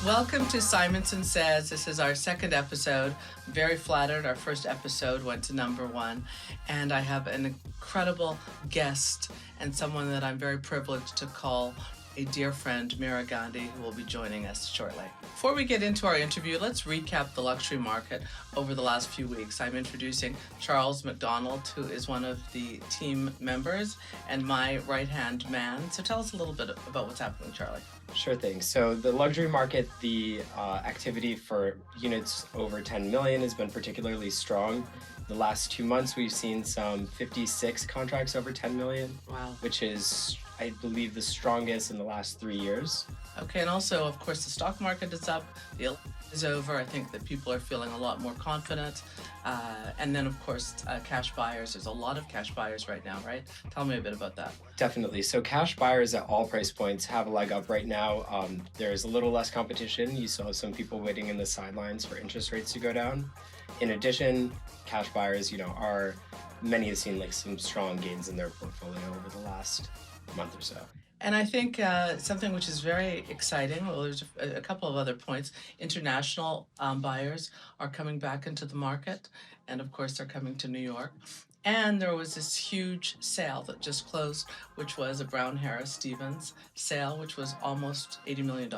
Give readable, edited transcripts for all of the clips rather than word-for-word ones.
Welcome to Simonsen Says. This is our second episode. Very flattered. Our first episode went to #1. And I have an incredible guest and someone that I'm very privileged to call a dear friend, Meera Gandhi, who will be joining us shortly. Before we get into our interview, let's recap the luxury market over the last few weeks. I'm introducing Charles McDonald, who is one of the team members and my right-hand man. So tell us a little bit about what's happening, Charlie. Sure thing. So the luxury market, the activity for units over 10 million has been particularly strong. The last 2 months, we've seen some 56 contracts over 10 million. Wow. Which is, I believe, the strongest in the last 3 years. Okay, and also, of course, the stock market is up. The election is over. I think that people are feeling a lot more confident. And then, of course, cash buyers. There's a lot of cash buyers right now, right? Tell me a bit about that. Definitely. So cash buyers at all price points have a leg up right now. There's a little less competition. You still have some people waiting in the sidelines for interest rates to go down. In addition, cash buyers, many have seen like some strong gains in their portfolio over the last month or so. And I think something which is very exciting, well, there's a couple of other points. International buyers are coming back into the market, and of course, they're coming to New York. And there was this huge sale that just closed, which was a Brown Harris Stevens sale, which was almost $80 million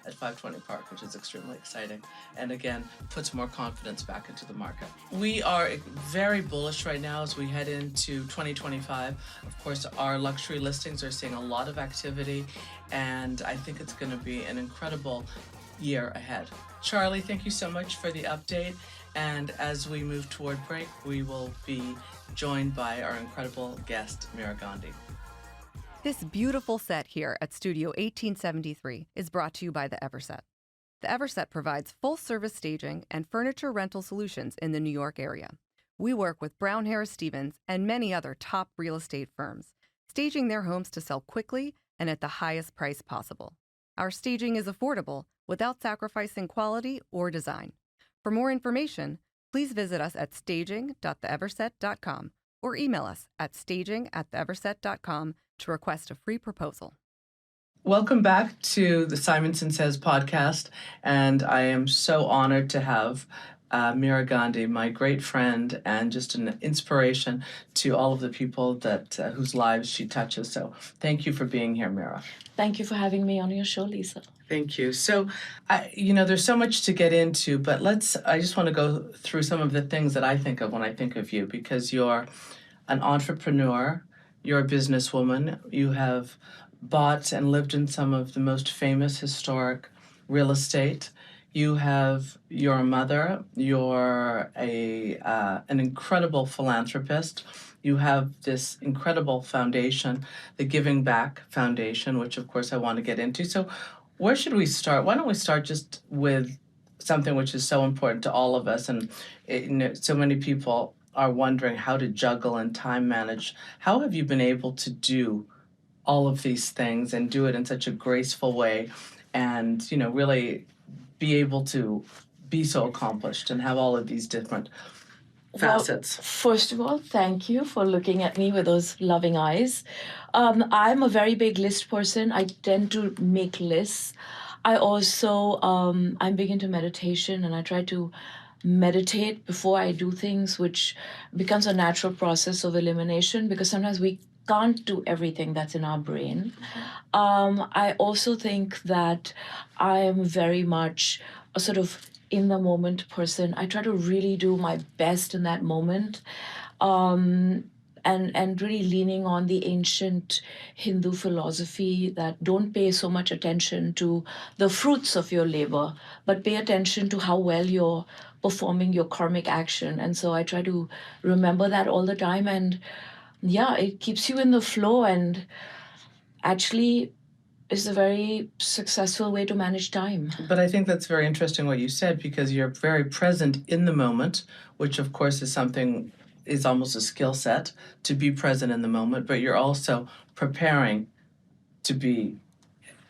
at 520 Park, which is extremely exciting. And again, puts more confidence back into the market. We are very bullish right now as we head into 2025. Of course, our luxury listings are seeing a lot of activity, and I think it's going to be an incredible year ahead. Charlie, thank you so much for the update. And as we move toward break, we will be joined by our incredible guest, Meera Gandhi. This beautiful set here at Studio 1873 is brought to you by the Everset. The Everset provides full-service staging and furniture rental solutions in the New York area. We work with Brown Harris Stevens and many other top real estate firms, staging their homes to sell quickly and at the highest price possible. Our staging is affordable without sacrificing quality or design. For more information, please visit us at staging.theeverset.com or email us at staging@theeverset.com to request a free proposal. Welcome back to the Simonsen Says podcast, and I am so honored to have Meera Gandhi, my great friend and just an inspiration to all of the people that whose lives she touches. So thank you for being here, Meera. Thank you for having me on your show, Lisa. Thank you. So, there's so much to get into, but I just want to go through some of the things that I think of when I think of you, because you're an entrepreneur, you're a businesswoman, you have bought and lived in some of the most famous historic real estate. You're a mother, you're an incredible philanthropist. You have this incredible foundation, the Giving Back Foundation, which of course I want to get into. So where should we start? Why don't we start just with something which is so important to all of us, and so many people are wondering how to juggle and time manage. How have you been able to do all of these things and do it in such a graceful way, and really be able to be so accomplished and have all of these different facets? Well, first of all, thank you for looking at me with those loving eyes. I'm a very big list person. I tend to make lists. I also, I'm big into meditation, and I try to meditate before I do things, which becomes a natural process of elimination, because sometimes we can't do everything that's in our brain. I also think that I am very much a sort of in the moment person. I try to really do my best in that moment. And really leaning on the ancient Hindu philosophy that don't pay so much attention to the fruits of your labor, but pay attention to how well you're performing your karmic action. And so I try to remember that all the time. And yeah, it keeps you in the flow, and actually is a very successful way to manage time. But I think that's very interesting what you said, because you're very present in the moment, which of course is almost a skill set to be present in the moment, but you're also preparing to be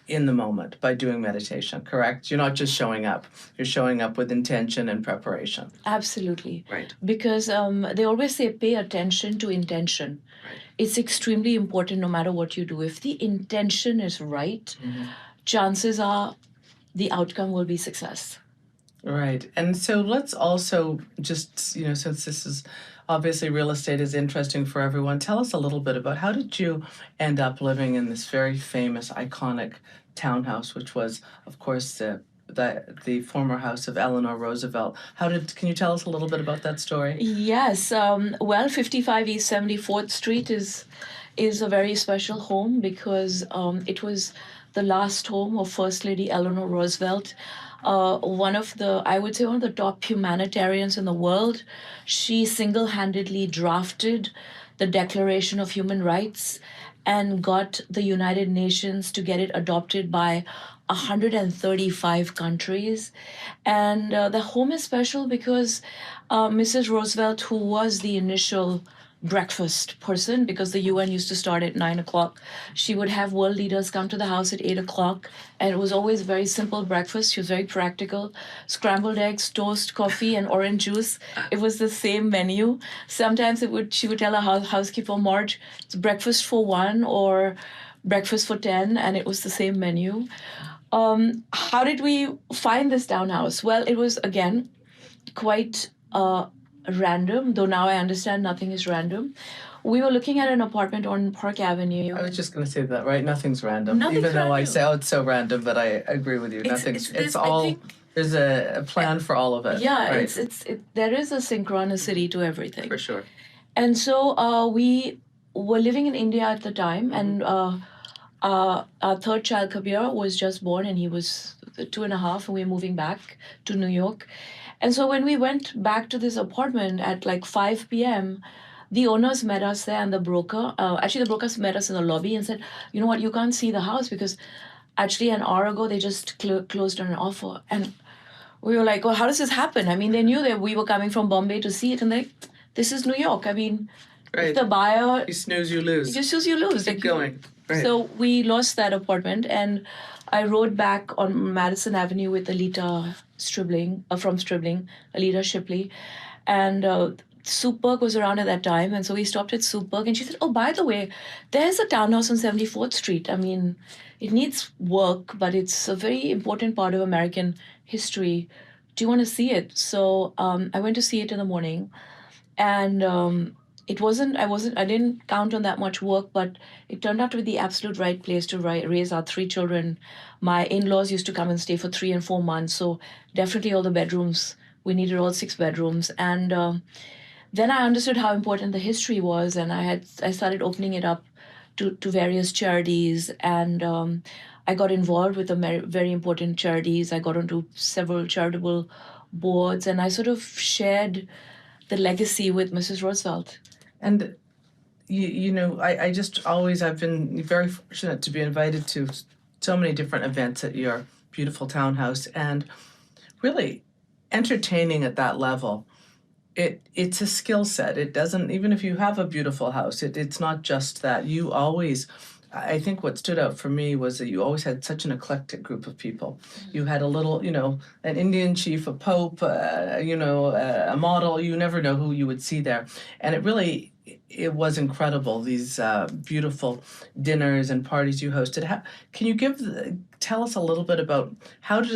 in the moment by doing meditation, correct? You're not just showing up. You're showing up with intention and preparation. Absolutely. Right. Because they always say pay attention to intention. Right. It's extremely important no matter what you do. If the intention is right, chances are the outcome will be success. Right. And so let's also just, since this is obviously real estate is interesting for everyone, tell us a little bit about how did you end up living in this very famous, iconic townhouse, which was, of course, the former house of Eleanor Roosevelt. Can you tell us a little bit about that story? Yes. 55 East 74th Street is a very special home because it was the last home of First Lady Eleanor Roosevelt, I would say, one of the top humanitarians in the world. She single-handedly drafted the Declaration of Human Rights and got the United Nations to get it adopted by 135 countries. And the home is special because Mrs. Roosevelt, who was the initial breakfast person, because the UN used to start at 9 o'clock, she would have world leaders come to the house at 8 o'clock, and it was always very simple breakfast. She was very practical: scrambled eggs, toast, coffee, and orange juice. It was the same menu. Sometimes she would tell her housekeeper, Marge, it's breakfast for one or breakfast for 10, and it was the same menu. How did we find this townhouse? Well, it was, again, quite random, though now I understand nothing is random. We were looking at an apartment on Park Avenue. I was just going to say that, right? Nothing's random. Nothing's Even though I random. say, it's so random, but I agree with you. It's all, there's a plan for all of it. Yeah, right? there is a synchronicity to everything. For sure. And so we were living in India at the time, and our third child, Kabir, was just born, and he was 2.5, and we were moving back to New York. And so when we went back to this apartment at like 5 p.m., the owners met us there, and the brokers met us in the lobby and said, you know what, you can't see the house because actually an hour ago they just closed on an offer. And we were like, well, how does this happen? I mean, they knew that we were coming from Bombay to see it, and this is New York. I mean, right. If the buyer... You snooze, you lose. You snooze, you lose. Keep going. Right. So we lost that apartment, and I rode back on Madison Avenue with Alita from Stribling, Alita Shipley, and Superg was around at that time, and so we stopped at Superg, and she said, oh, by the way, there's a townhouse on 74th Street. I mean, it needs work, but it's a very important part of American history. Do you want to see it? So I went to see it in the morning, and I didn't count on that much work, but it turned out to be the absolute right place to raise our 3 children. My in-laws used to come and stay for 3 and 4 months, so definitely all the bedrooms. We needed all 6 bedrooms. And then I understood how important the history was, and I started opening it up to various charities, and I got involved with the very important charities. I got onto several charitable boards, and I sort of shared the legacy with Mrs. Roosevelt. And, I've been very fortunate to be invited to so many different events at your beautiful townhouse, and really entertaining at that level. It's a skill set. It doesn't, even if you have a beautiful house, it's not just that. I think what stood out for me was that you always had such an eclectic group of people. You had a little, an Indian chief, a pope, a model. You never know who you would see there. And it was incredible, these beautiful dinners and parties you hosted. Can you tell us a little bit about how do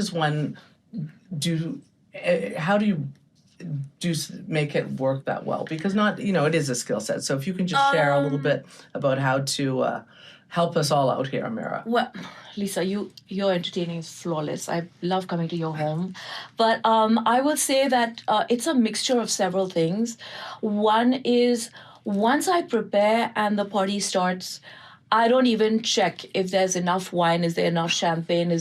you make it work that well? Because it is a skill set. So if you can just share a little bit about how to help us all out here, Meera. Well, Lisa, your entertaining is flawless. I love coming to your home. But I will say that it's a mixture of several things. One is, once I prepare and the party starts, I don't even check if there's enough wine, is there enough champagne,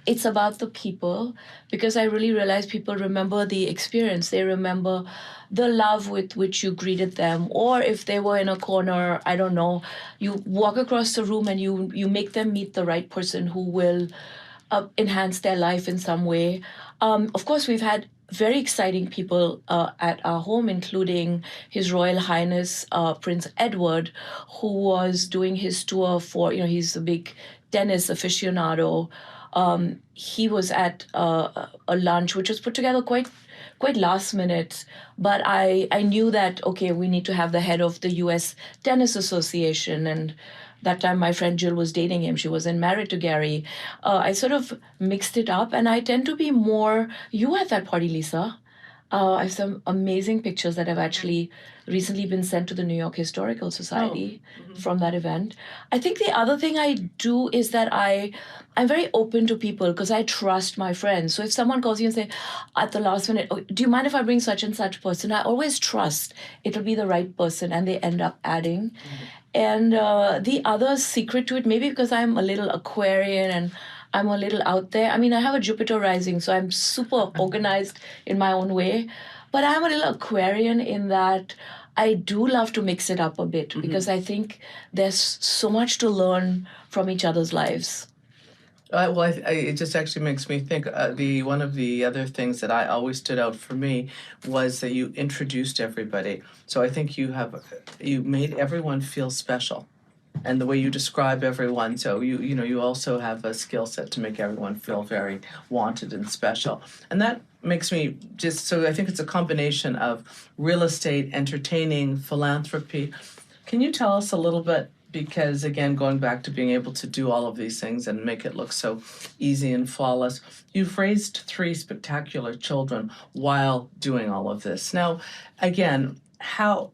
it's about the people, because I really realize people remember the experience. They remember the love with which you greeted them, or if they were in a corner, I don't know, you walk across the room and you make them meet the right person who will enhance their life in some way. Of course, we've had very exciting people at our home, including His Royal Highness Prince Edward, who was doing his tour for, he's a big tennis aficionado. He was at a lunch which was put together quite last minute, but I knew that, okay, we need to have the head of the U.S. Tennis Association, and that time my friend Jill was dating him. She wasn't married to Gary. I sort of mixed it up, and I tend to be more. You were at that party, Lisa. I have some amazing pictures that have actually recently been sent to the New York Historical Society from that event. I think the other thing I do is that I'm very open to people because I trust my friends. So if someone calls you and say at the last minute, "Oh, do you mind if I bring such and such person?" I always trust it'll be the right person, and they end up adding. And the other secret to it, maybe because I'm a little Aquarian and I'm a little out there. I mean, I have a Jupiter rising, so I'm super organized in my own way. But I'm a little Aquarian in that I do love to mix it up a bit because I think there's so much to learn from each other's lives. Well, it just actually makes me think. One of the other things that I always stood out for me was that you introduced everybody. So I think you made everyone feel special, and the way you describe everyone. So you also have a skill set to make everyone feel very wanted and special, and that makes me just. So I think it's a combination of real estate, entertaining, philanthropy. Can you tell us a little bit? Because again, going back to being able to do all of these things and make it look so easy and flawless, you've raised 3 spectacular children while doing all of this. Now, again, how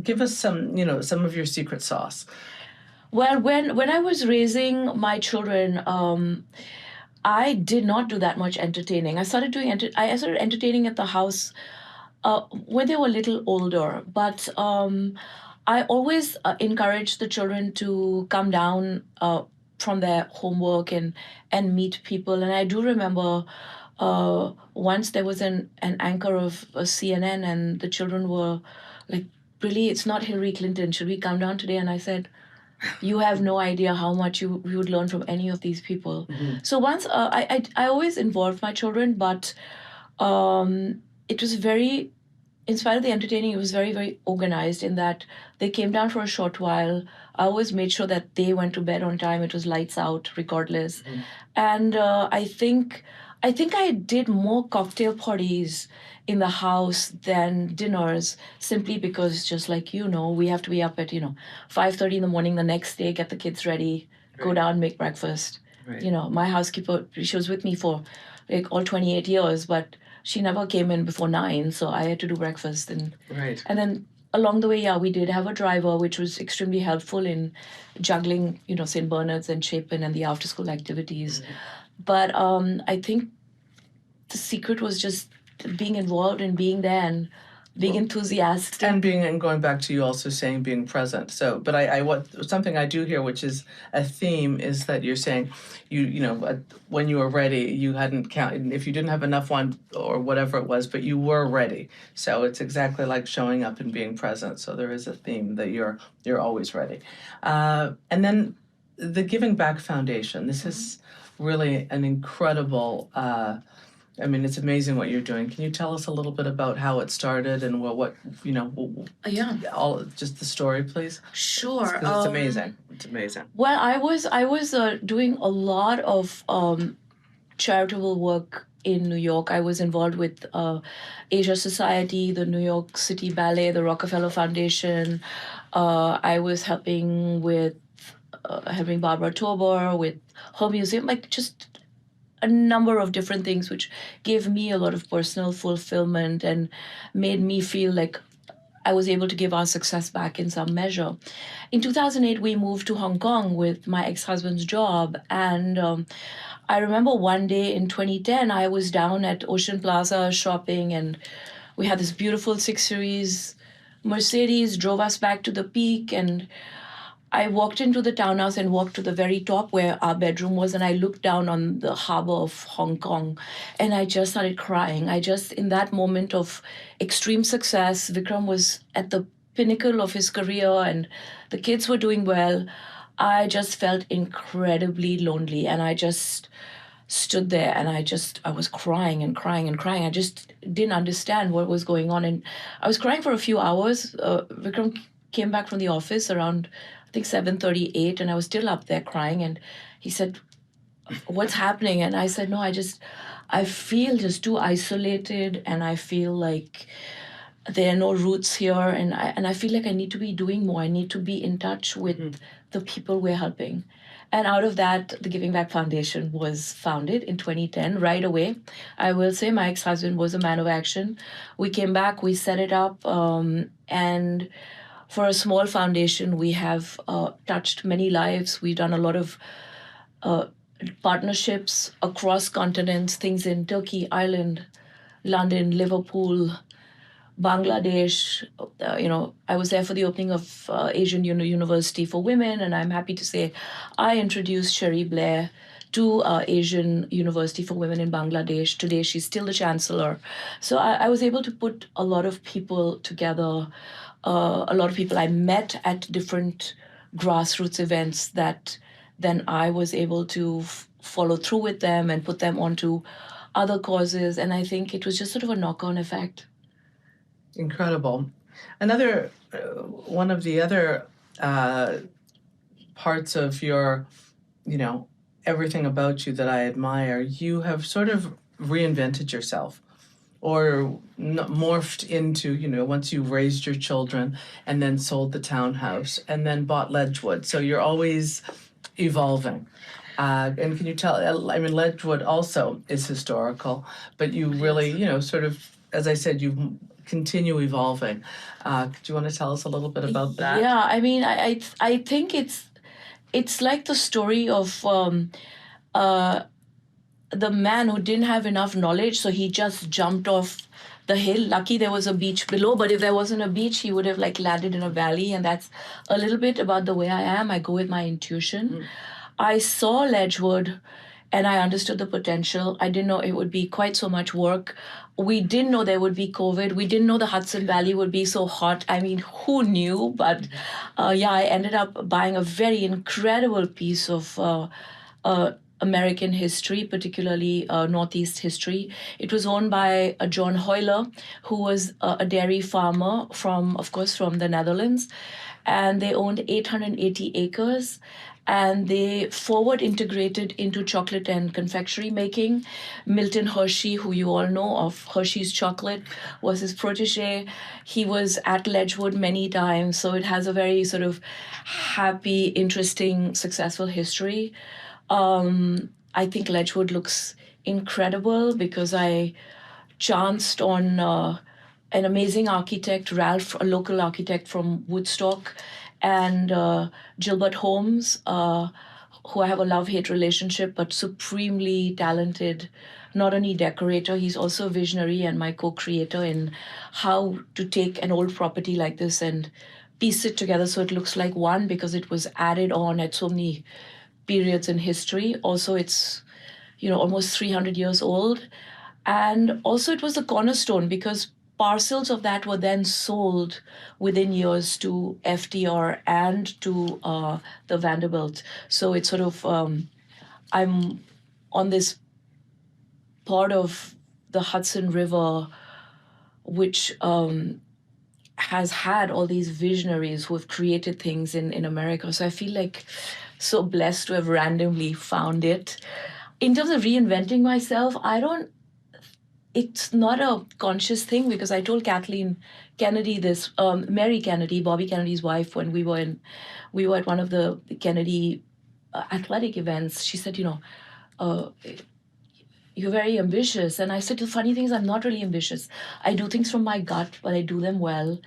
give us some of your secret sauce. Well, when I was raising my children, I did not do that much entertaining. I started entertaining at the house when they were a little older, but I always encouraged the children to come down from their homework and meet people. And I do remember once there was an anchor of CNN, and the children were like, "Really, it's not Hillary Clinton. Should we come down today?" And I said, "You have no idea how much you would learn from any of these people." So once I always involved my children, but it was very, in spite of the entertaining, it was very, very organized in that they came down for a short while. I always made sure that they went to bed on time. It was lights out regardless. And I think I did more cocktail parties in the house than dinners, simply because, just like we have to be up at 5:30 in the morning the next day, get the kids ready, go down, make breakfast. Right. My housekeeper, she was with me for like all 28 years, but she never came in before 9, so I had to do breakfast. And Right. and then along the way, we did have a driver, which was extremely helpful in juggling, St. Bernard's and Chapin and the after-school activities. But I think the secret was just being involved and being there and being enthusiastic. And going back to you also saying being present. So, but something I do hear, which is a theme, is that you're saying when you were ready, you hadn't counted if you didn't have enough wine or whatever it was, but you were ready. So it's exactly like showing up and being present. So there is a theme that you're always ready. And then the Giving Back Foundation. This is really an incredible. It's amazing what you're doing. Can you tell us a little bit about how it started and all just the story, please? Sure. 'Cause it's amazing. It's amazing. Well, I was doing a lot of charitable work in New York. I was involved with Asia Society, the New York City Ballet, the Rockefeller Foundation. I was helping Barbara Tober with her museum, like just a number of different things, which gave me a lot of personal fulfillment and made me feel like I was able to give our success back in some measure. In 2008, we moved to Hong Kong with my ex-husband's job. And I remember one day in 2010, I was down at Ocean Plaza shopping, and we had this beautiful 6 Series Mercedes, drove us back to the Peak, and I walked into the townhouse and walked to the very top where our bedroom was, and I looked down on the harbor of Hong Kong, and I just started crying. In that moment of extreme success, Vikram was at the pinnacle of his career and the kids were doing well. I just felt incredibly lonely, and I just stood there and I was crying and crying and crying. I just didn't understand what was going on, and I was crying for a few hours. Vikram came back from the office around, I think, 7:38, and I was still up there crying, and he said, "What's happening?" And I said, "No, I feel just too isolated, and I feel like there are no roots here, and I feel like I need to be doing more. I need to be in touch with the people we're helping. And out of that, the Giving Back Foundation was founded in 2010, right away. I will say my ex-husband was a man of action. We came back, we set it up, and for a small foundation, we have touched many lives. We've done a lot of partnerships across continents, things in Turkey, Ireland, London, Liverpool, Bangladesh. I was there for the opening of Asian University for Women, and I'm happy to say I introduced Cherie Blair to Asian University for Women in Bangladesh. Today, she's still the chancellor. So I was able to put a lot of people together, a lot of people I met at different grassroots events that then I was able to follow through with them and put them onto other causes. And I think it was just sort of a knock-on effect. Incredible. Another one of the other parts of your, everything about you that I admire, you have sort of reinvented yourself or morphed into, once you raised your children and then sold the townhouse and then bought Ledgewood. So you're always evolving. And can you tell, I mean, Ledgewood also is historical, but you really, sort of, as I said, you continue evolving. Do you want to tell us a little bit about that? Yeah, I mean, I think it's like the story of the man who didn't have enough knowledge, so he just jumped off the hill. Lucky there was a beach below, but if there wasn't a beach, he would have landed in a valley. And that's a little bit about the way I am. I go with my intuition. I saw Ledgewood and I understood the potential. I didn't know it would be quite so much work. We didn't know there would be COVID. We didn't know the Hudson Valley would be so hot. I mean, who knew? But I ended up buying a very incredible piece of American history, particularly Northeast history. It was owned by John Hoyler, who was a dairy farmer from the Netherlands. And they owned 880 acres. And they forward integrated into chocolate and confectionery making. Milton Hershey, who you all know of Hershey's Chocolate, was his protege. He was at Ledgewood many times, so it has a very sort of happy, interesting, successful history. I think Ledgewood looks incredible because I chanced on an amazing architect, Ralph, a local architect from Woodstock, and Gilbert Holmes, who I have a love-hate relationship, but supremely talented, not only decorator, he's also a visionary and my co-creator in how to take an old property like this and piece it together so it looks like one, because it was added on at so many periods in history. Also, it's, almost 300 years old. And also it was the cornerstone because parcels of that were then sold within years to FDR and to the Vanderbilt. So it's sort of, I'm on this part of the Hudson River, which has had all these visionaries who have created things in America. So I feel like so blessed to have randomly found it. In terms of reinventing myself, it's not a conscious thing because I told Kathleen Kennedy this, Mary Kennedy, Bobby Kennedy's wife, when we were at one of the Kennedy athletic events. She said, you're very ambitious. And I said, the funny thing is I'm not really ambitious. I do things from my gut, but I do them well.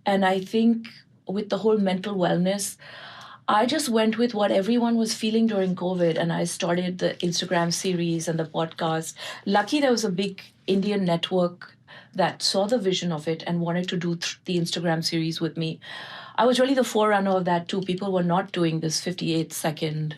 And I think with the whole mental wellness, I just went with what everyone was feeling during COVID, and I started the Instagram series and the podcast. Lucky there was a big Indian network that saw the vision of it and wanted to do the Instagram series with me. I was really the forerunner of that too. People were not doing this 58-second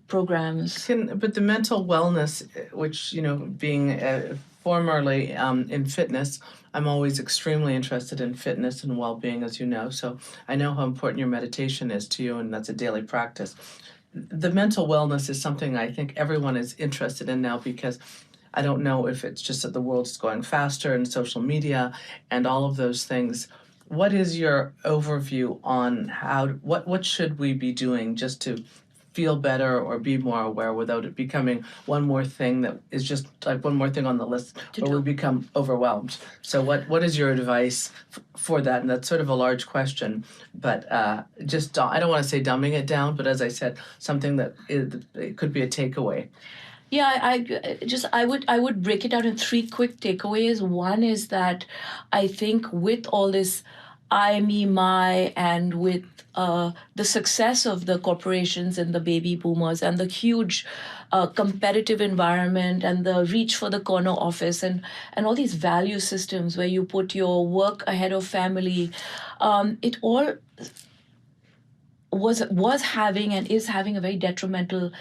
programs. But the mental wellness, which, being formerly in fitness, I'm always extremely interested in fitness and well-being, as you know. So I know how important your meditation is to you, and that's a daily practice. The mental wellness is something I think everyone is interested in now because I don't know if it's just that the world is going faster and social media and all of those things. What is your overview on what should we be doing just to feel better or be more aware without it becoming one more thing that is just like one more thing on the list where we become overwhelmed. So what is your advice for that? And that's sort of a large question, but just I don't want to say dumbing it down, but as I said, something that it could be a takeaway. Yeah, I would break it out in three quick takeaways. One is that I think with all this I, me, my, and with the success of the corporations and the baby boomers and the huge competitive environment and the reach for the corner office and all these value systems where you put your work ahead of family, it all was having and is having a very detrimental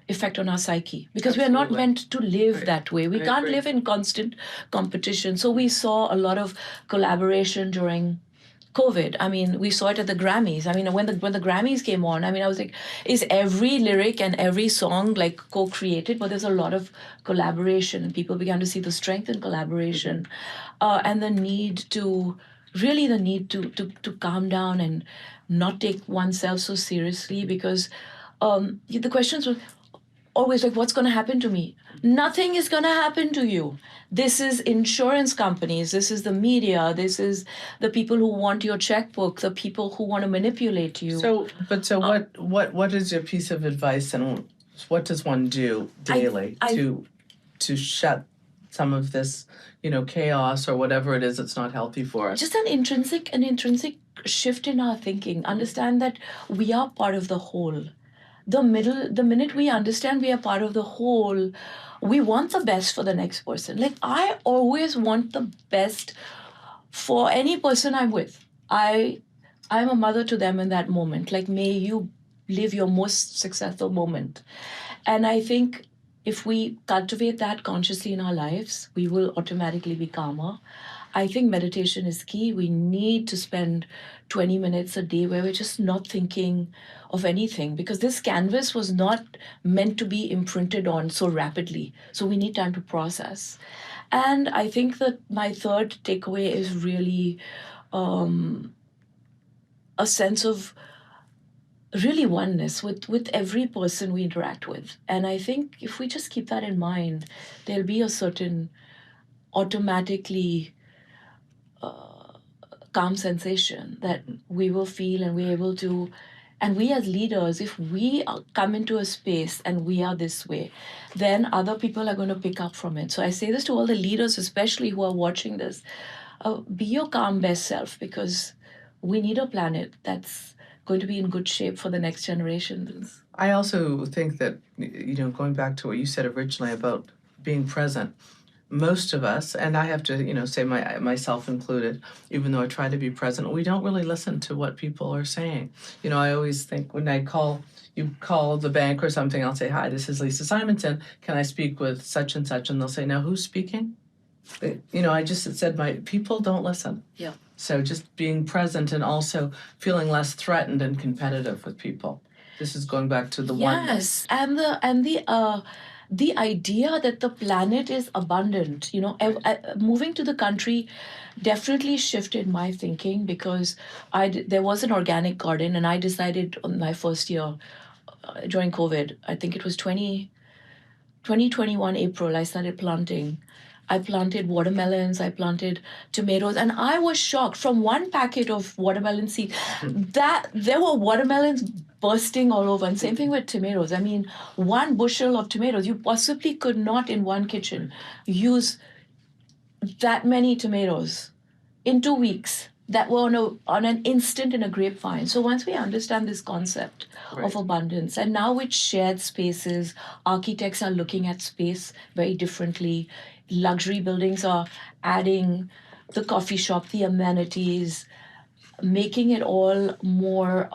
effect on our psyche because we are not meant to live that way. We can't live in constant competition. So we saw a lot of collaboration during COVID. I mean, we saw it at the Grammys. I mean, when the Grammys came on, I mean, I was like, is every lyric and every song like co-created? But there's a lot of collaboration, and people began to see the strength in collaboration, and the need to calm down and not take oneself so seriously because the questions were always like, what's going to happen to me? Nothing is going to happen to you. This is insurance companies. This is the media. This is the people who want your checkbook, the people who want to manipulate you. What is your piece of advice, and what does one do daily to shut some of this, chaos or whatever it is that's not healthy for us? Just an intrinsic shift in our thinking. Understand that we are part of the whole. The minute we understand we are part of the whole, we want the best for the next person. Like, I always want the best for any person I'm with. I'm a mother to them in that moment. Like, may you live your most successful moment. And I think if we cultivate that consciously in our lives, we will automatically be calmer. I think meditation is key. We need to spend 20 minutes a day where we're just not thinking of anything because this canvas was not meant to be imprinted on so rapidly. So we need time to process. And I think that my third takeaway is really a sense of really oneness with every person we interact with. And I think if we just keep that in mind, there'll be a certain automatically calm sensation that we will feel, and we're able to. And we as leaders, if we come into a space and we are this way, then other people are going to pick up from it. So I say this to all the leaders, especially who are watching this. Be your calm best self, because we need a planet that's going to be in good shape for the next generations. I also think that, going back to what you said originally about being present, most of us, and I have to, say myself included, even though I try to be present, we don't really listen to what people are saying. I always think when you call the bank or something, I'll say, hi, this is Lisa Simonsen. Can I speak with such and such? And they'll say, now who's speaking? I just said my people don't listen. Yeah. So just being present and also feeling less threatened and competitive with people. This is going back to the oneness. Yes, and the idea that the planet is abundant. Moving to the country definitely shifted my thinking because there was an organic garden, and I decided on my first year during COVID, I think it was 2021 April, I started planting. I planted watermelons, I planted tomatoes, and I was shocked from one packet of watermelon seed that there were watermelons bursting all over. And same thing with tomatoes. I mean, 1 bushel of tomatoes, you possibly could not in one kitchen use that many tomatoes in 2 weeks that were on an instant in a grapevine. So once we understand this concept of abundance, and now with shared spaces, architects are looking at space very differently. Luxury buildings are adding the coffee shop, the amenities, making it all more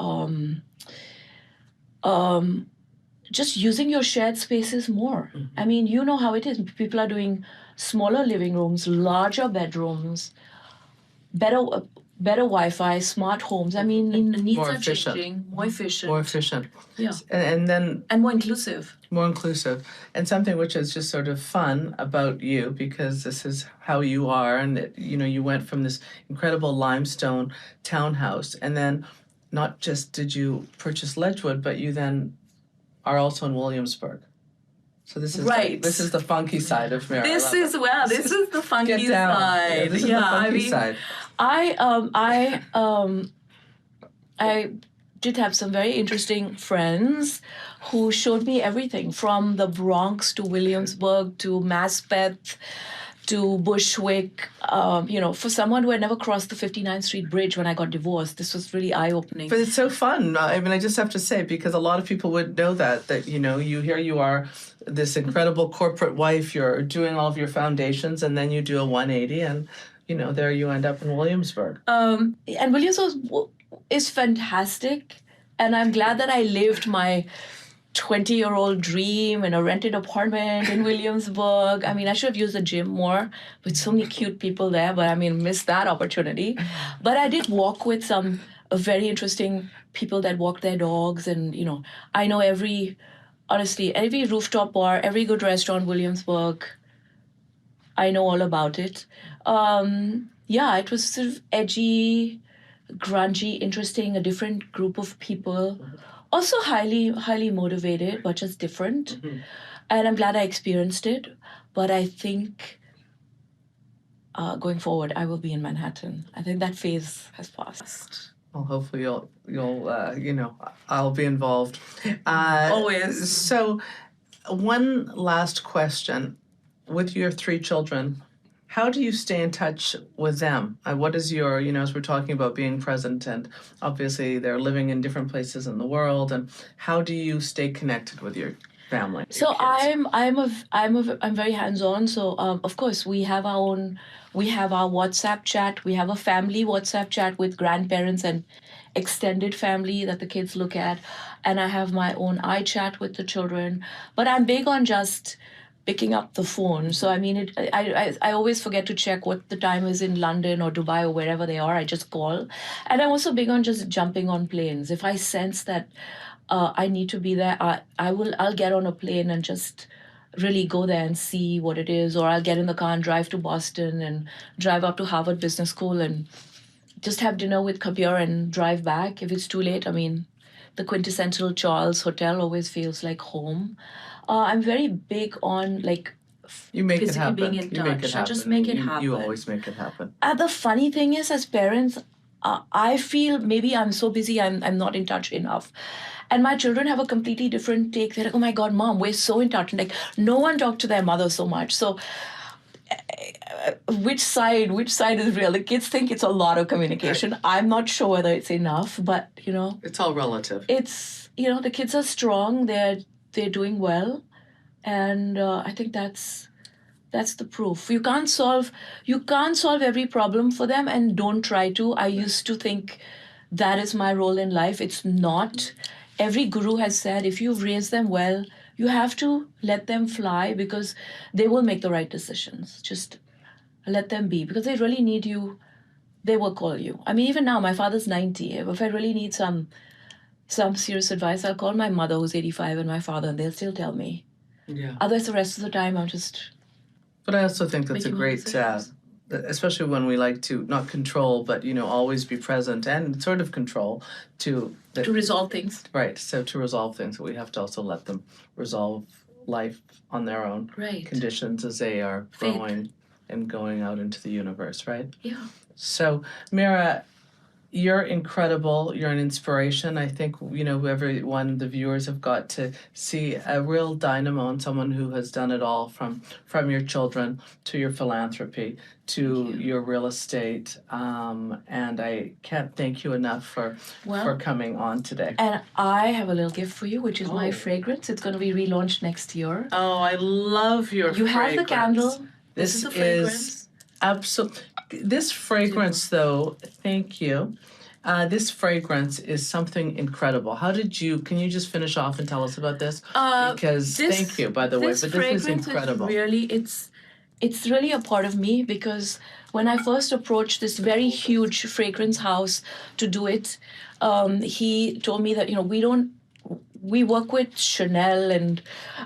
just using your shared spaces more. Mm-hmm. I mean, you know how it is. People are doing smaller living rooms, larger bedrooms, better Wi-Fi, smart homes. I mean, needs are changing, more efficient. More efficient. Yeah. And more inclusive. More inclusive. And something which is just sort of fun about you, because this is how you are, and you went from this incredible limestone townhouse, and then not just did you purchase Ledgewood, but you then are also in Williamsburg. So this is Right. this is the funky side of Meera. This is the funky Get down. side. Yeah, this is the funky side. I did have some very interesting friends who showed me everything from the Bronx to Williamsburg to Maspeth to Bushwick. For someone who had never crossed the 59th Street Bridge when I got divorced, this was really eye-opening. But it's so fun. I mean, I just have to say, because a lot of people would know that you are this incredible corporate wife, you're doing all of your foundations, and then you do a 180, and, there you end up in Williamsburg. And Williamsburg is fantastic, and I'm glad that I lived my 20-year-old dream in a rented apartment in Williamsburg. I mean, I should have used the gym more with so many cute people there, but I mean, missed that opportunity. But I did walk with some very interesting people that walk their dogs, and I know every rooftop bar, every good restaurant in Williamsburg. I know all about it. It was sort of edgy, grungy, interesting, a different group of people. Also highly, highly motivated, but just different. Mm-hmm. And I'm glad I experienced it. But I think going forward, I will be in Manhattan. I think that phase has passed. Well, hopefully you'll I'll be involved. Always. So, one last question: with your 3 children, how do you stay in touch with them? What is your, as we're talking about being present, and obviously they're living in different places in the world, and how do you stay connected with your family? So I'm very hands-on. So of course we have our WhatsApp chat. We have a family WhatsApp chat with grandparents and extended family that the kids look at, and I have my own iChat with the children. But I'm big on just picking up the phone. So I mean, I always forget to check what the time is in London or Dubai or wherever they are. I just call, and I'm also big on just jumping on planes. If I sense that I need to be there, I'll get on a plane and just really go there and see what it is, or I'll get in the car and drive to Boston and drive up to Harvard Business School and just have dinner with Kabir and drive back. If it's too late, I mean, the quintessential Charles Hotel always feels like home. I'm very big on you make it physically happen. being in You make touch. it I happen. just make it You happen. always make it happen. The funny thing is, as parents, I feel maybe I'm so busy, I'm not in touch enough. And my children have a completely different take. They're like, oh my God, Mom, we're so in touch. And no one talked to their mother so much. So which side is real? The kids think it's a lot of communication. Right. I'm not sure whether it's enough, but it's all relative. It's the kids are strong. They're doing well, and I think that's the proof. You can't solve every problem for them, and don't try to. I used to think that is my role in life. It's not. Every guru has said if you raise them well, you have to let them fly, because they will make the right decisions. Just let them be, because they really need you. They will call you. I mean, even now, my father's 90. If I really need some serious advice, I'll call my mother, who's 85, and my father, and they'll still tell me. Yeah. Otherwise, the rest of the time, I'm just... But I also think that's a great, especially when we like to not control, but, always be present and sort of control to resolve things. Right. So to resolve things, we have to also let them resolve life on their own conditions as they are growing and going out into the universe, right? Yeah. So, Meera, you're incredible. You're an inspiration. I think, everyone, the viewers have got to see a real dynamo and someone who has done it all from your children to your philanthropy to your real estate. And I can't thank you enough for coming on today. And I have a little gift for you, which is my fragrance. It's going to be relaunched next year. Oh, I love your fragrance. You have the candle. This is the fragrance. Absolutely. This fragrance, though, thank you. This fragrance is something incredible. Can you just finish off and tell us about this? Thank you, by the way, but this is incredible. It's really a part of me, because when I first approached this very huge fragrance house to do it, he told me that, we work with Chanel, and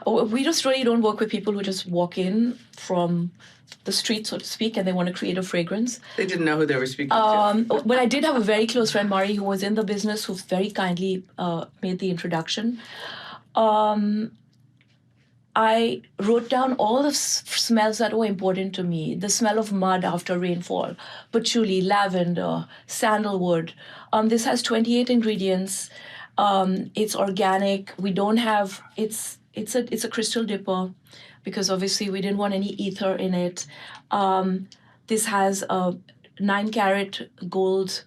we just really don't work with people who just walk in from the street, so to speak, and they want to create a fragrance. They didn't know who they were speaking to. But I did have a very close friend, Mari, who was in the business, who very kindly made the introduction. I wrote down all the smells that were important to me. The smell of mud after rainfall, patchouli, lavender, sandalwood. This has 28 ingredients. It's organic. We don't have, it's a crystal dipper because obviously we didn't want any ether in it. This has a 9-carat gold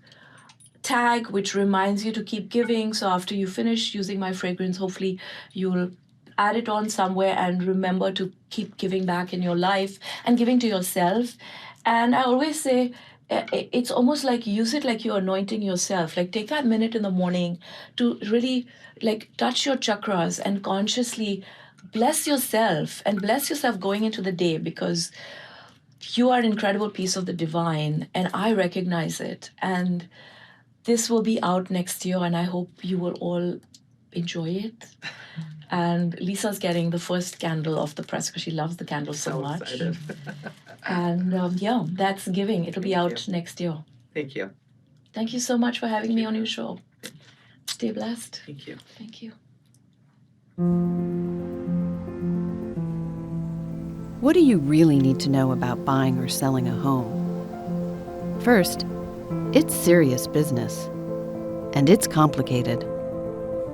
tag, which reminds you to keep giving. So after you finish using my fragrance, hopefully you'll add it on somewhere and remember to keep giving back in your life and giving to yourself. And I always say, it's almost like use it like you're anointing yourself. Like take that minute in the morning to really like touch your chakras and consciously bless yourself and bless yourself going into the day, because you are an incredible piece of the divine and I recognize it. And this will be out next year and I hope you will all enjoy it. And Lisa's getting the first candle off the press because she loves the candle so much. Excited. And yeah, that's giving. It'll be Thank out you. next year. Thank you. Thank you so much for having me on your show. Stay blessed. Thank you. Thank you. What do you really need to know about buying or selling a home? First, it's serious business. And it's complicated.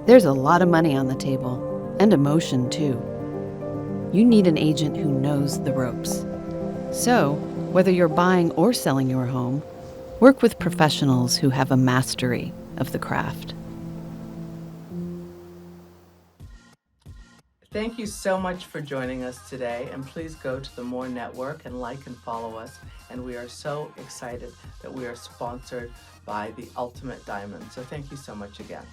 There's a lot of money on the table, and emotion too. You need an agent who knows the ropes. So, whether you're buying or selling your home, work with professionals who have a mastery of the craft. Thank you so much for joining us today, and please go to the More Network and like and follow us. And we are so excited that we are sponsored by the Ultimate Diamond. So thank you so much again.